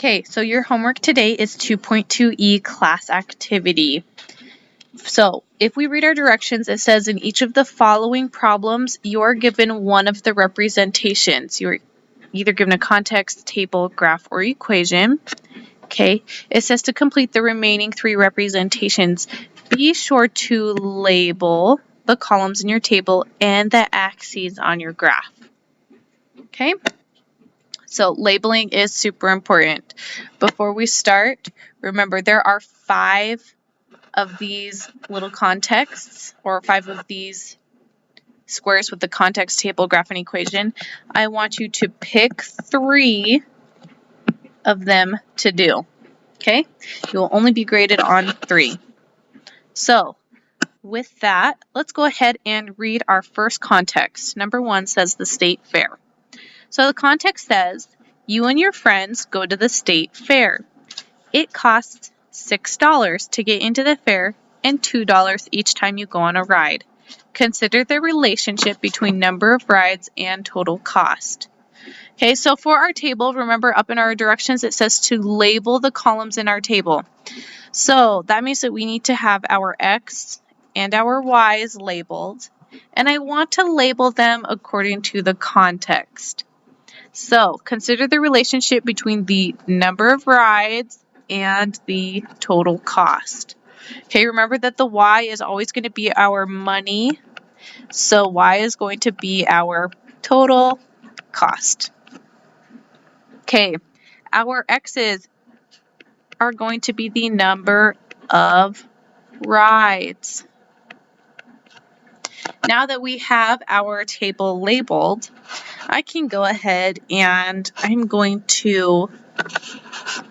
Okay, so your homework today is 2.2e class activity. So if we read our directions, it says in each of the following problems, you're given one of the representations. You're either given a context, table, graph, or equation. Okay, it says to complete the remaining 3 representations, be sure to label the columns in your table and the axes on your graph. Okay? So labeling is super important. Before we start, remember there are 5 of these little contexts, or 5 of these squares with the context, table, graph, and equation. I want you to pick 3 of them to do. Okay? You will only be graded on 3. So with that, let's go ahead and read our first context. Number 1 says the state fair. So the context says, you and your friends go to the state fair. It costs $6 to get into the fair and $2 each time you go on a ride. Consider the relationship between number of rides and total cost. Okay, so for our table, remember up in our directions it says to label the columns in our table. So that means that we need to have our X and our Y's labeled, and I want to label them according to the context. So consider the relationship between the number of rides and the total cost. Okay, remember that the Y is always going to be our money, so Y is going to be our total cost. Okay, our X's are going to be the number of rides. Now that we have our table labeled, I can go ahead and I'm going to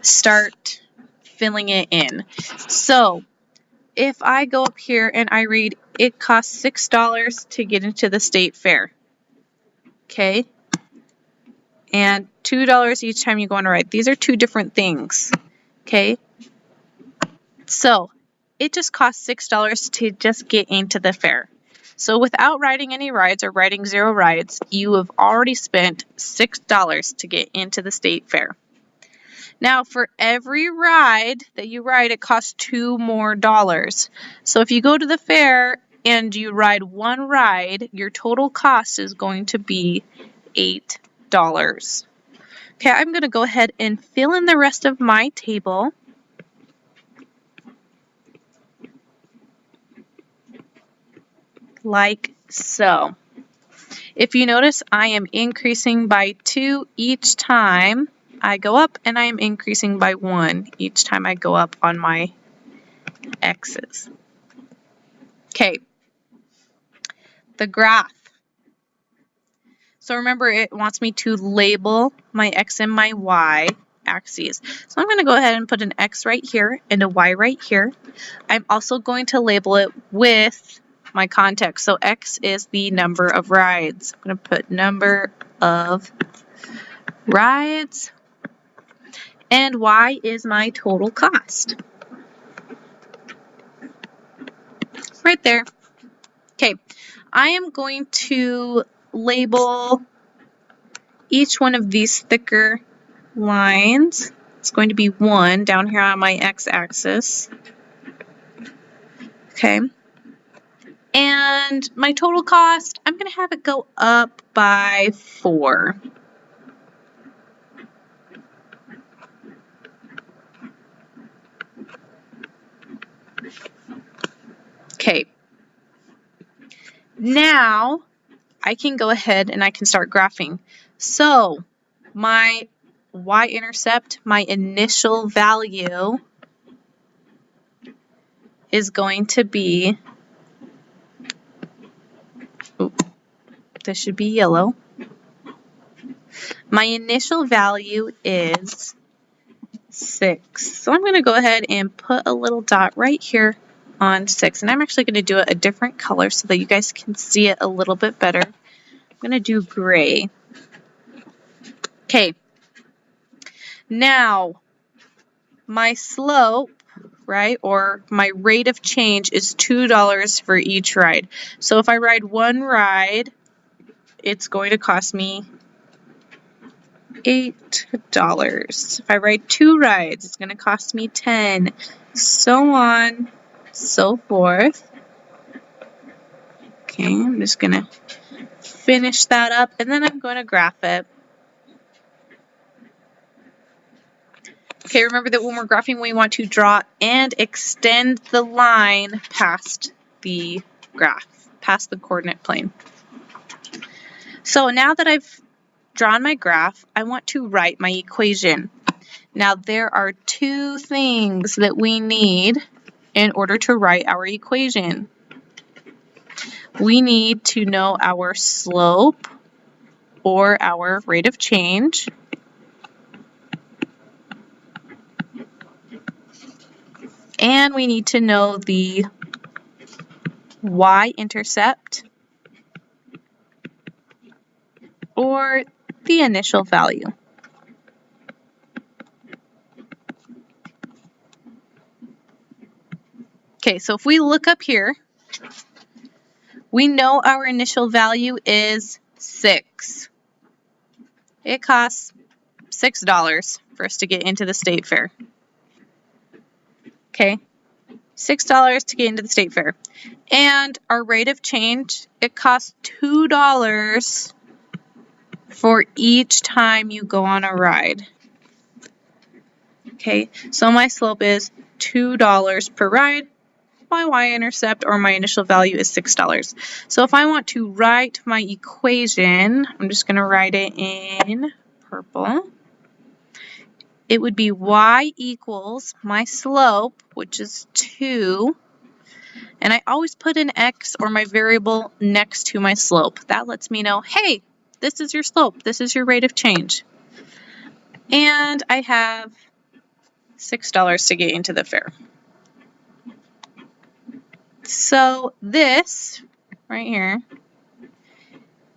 start filling it in. So if I go up here and I read, it costs $6 to get into the state fair. Okay. And $2 each time you go on a ride. These are 2 different things. Okay. So it just costs $6 to just get into the fair. So without riding any rides or riding 0 rides, you have already spent $6 to get into the state fair. Now for every ride that you ride, it costs $2 more. So if you go to the fair and you ride 1 ride, your total cost is going to be $8. Okay, I'm going to go ahead and fill in the rest of my table. Like so. If you notice, I am increasing by 2 each time I go up, and I am increasing by 1 each time I go up on my X's. Okay, the graph. So remember, it wants me to label my X and my Y axes. So I'm going to go ahead and put an X right here and a Y right here. I'm also going to label it with my context. So X is the number of rides. I'm going to put number of rides. And Y is my total cost. Right there. Okay, I am going to label each one of these thicker lines. It's going to be 1 down here on my x-axis. Okay. And my total cost, I'm going to have it go up by 4. Okay. Now I can go ahead and I can start graphing. So my Y-intercept, my initial value, is going to be, this should be yellow. My initial value is 6. So I'm going to go ahead and put a little dot right here on 6. And I'm actually going to do it a different color so that you guys can see it a little bit better. I'm going to do gray. Okay. Now, my slope, right, or my rate of change is $2 for each ride. So if I ride 1 ride, it's going to cost me $8. If I ride 2 rides, it's going to cost me 10. So on, so forth. Okay, I'm just going to finish that up, and then I'm going to graph it. Okay, remember that when we're graphing, we want to draw and extend the line past the graph, past the coordinate plane. So now that I've drawn my graph, I want to write my equation. Now there are 2 things that we need in order to write our equation. We need to know our slope or our rate of change. And we need to know the y-intercept or the initial value. Okay, so if we look up here, we know our initial value is 6. It costs $6 for us to get into the state fair. Okay, $6 to get into the state fair. And our rate of change, it costs $2 for each time you go on a ride. Okay, so my slope is $2 per ride. My y-intercept or my initial value is $6. So if I want to write my equation, I'm just going to write it in purple. It would be y equals my slope, which is 2. And I always put an x or my variable next to my slope. That lets me know, hey, this is your slope. This is your rate of change. And I have $6 to get into the fair. So this right here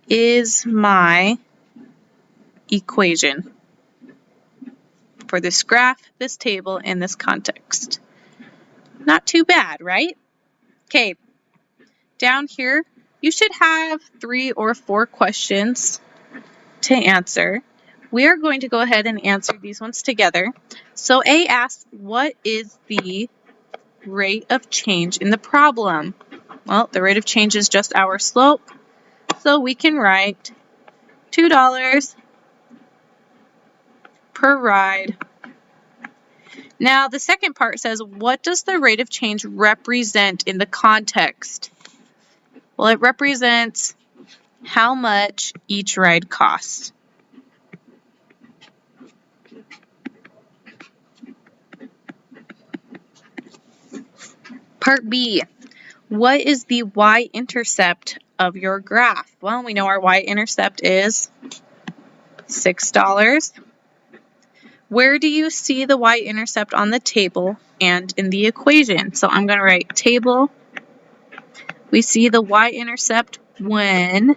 is my equation for this graph, this table, and this context. Not too bad, right? Okay, down here, you should have 3 or 4 questions to answer. We are going to go ahead and answer these ones together. So A asks, what is the rate of change in the problem? Well, the rate of change is just our slope, so we can write $2 per ride. Now, the second part says, what does the rate of change represent in the context? Well, it represents how much each ride costs. Part B, what is the y-intercept of your graph? Well, we know our y-intercept is $6. Where do you see the y-intercept on the table and in the equation? So I'm going to write table. We see the y-intercept when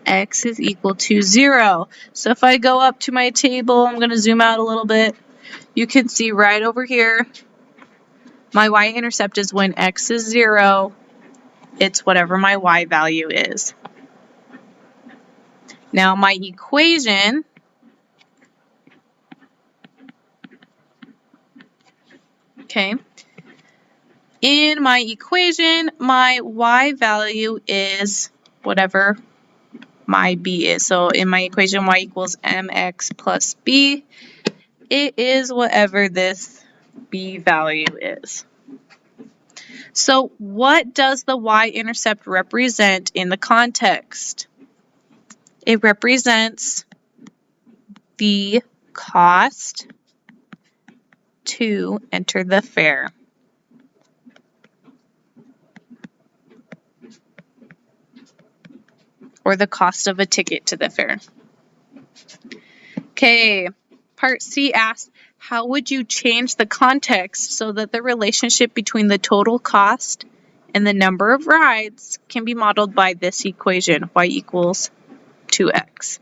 x is equal to 0. So if I go up to my table, I'm going to zoom out a little bit. You can see right over here, my y-intercept is when x is 0. It's whatever my y value is. Now my equation, okay, in my equation, my y value is whatever my b is. So in my equation, y equals mx plus b. It is whatever this b value is. So what does the y-intercept represent in the context? It represents the cost to enter the fair. Or the cost of a ticket to the fair. Okay, part C asks, how would you change the context so that the relationship between the total cost and the number of rides can be modeled by this equation, y equals 2x.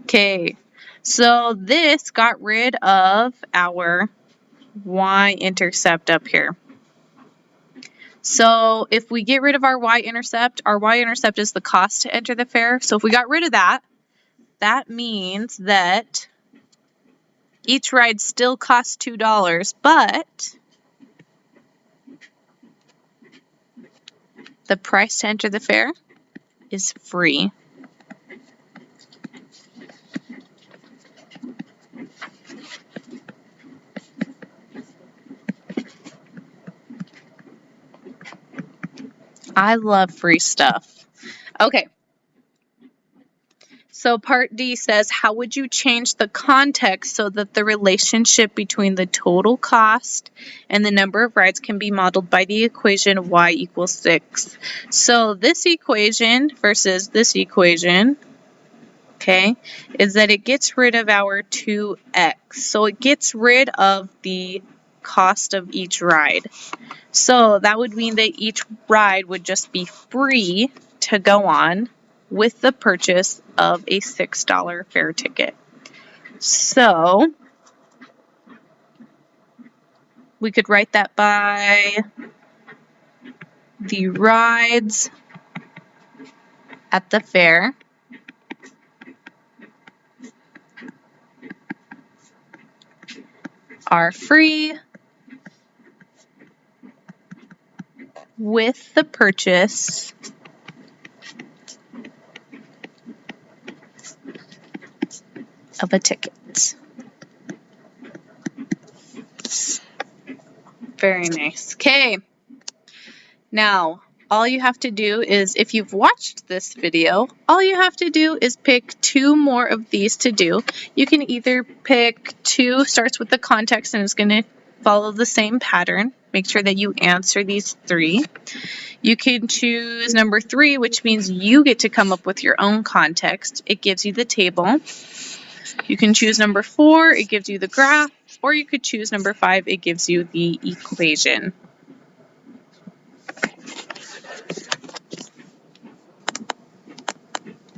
Okay, so this got rid of our y-intercept up here. So if we get rid of our y-intercept is the cost to enter the fair. So if we got rid of that, that means that each ride still costs $2, but the price to enter the fair is free. I love free stuff. Okay. So part D says, how would you change the context so that the relationship between the total cost and the number of rides can be modeled by the equation y equals 6? So this equation versus this equation, okay, is that it gets rid of our 2x. So it gets rid of the cost of each ride. So that would mean that each ride would just be free to go on with the purchase of a $6 fare ticket. So we could write that by the rides at the fair are free with the purchase of a ticket. Very nice. Okay. Now, all you have to do is, if you've watched this video, all you have to do is pick 2 more of these to do. You can either pick 2, starts with the context and is going to follow the same pattern. Make sure that you answer these 3. You can choose number 3, which means you get to come up with your own context. It gives you the table. You can choose number 4, it gives you the graph, or you could choose number 5, it gives you the equation.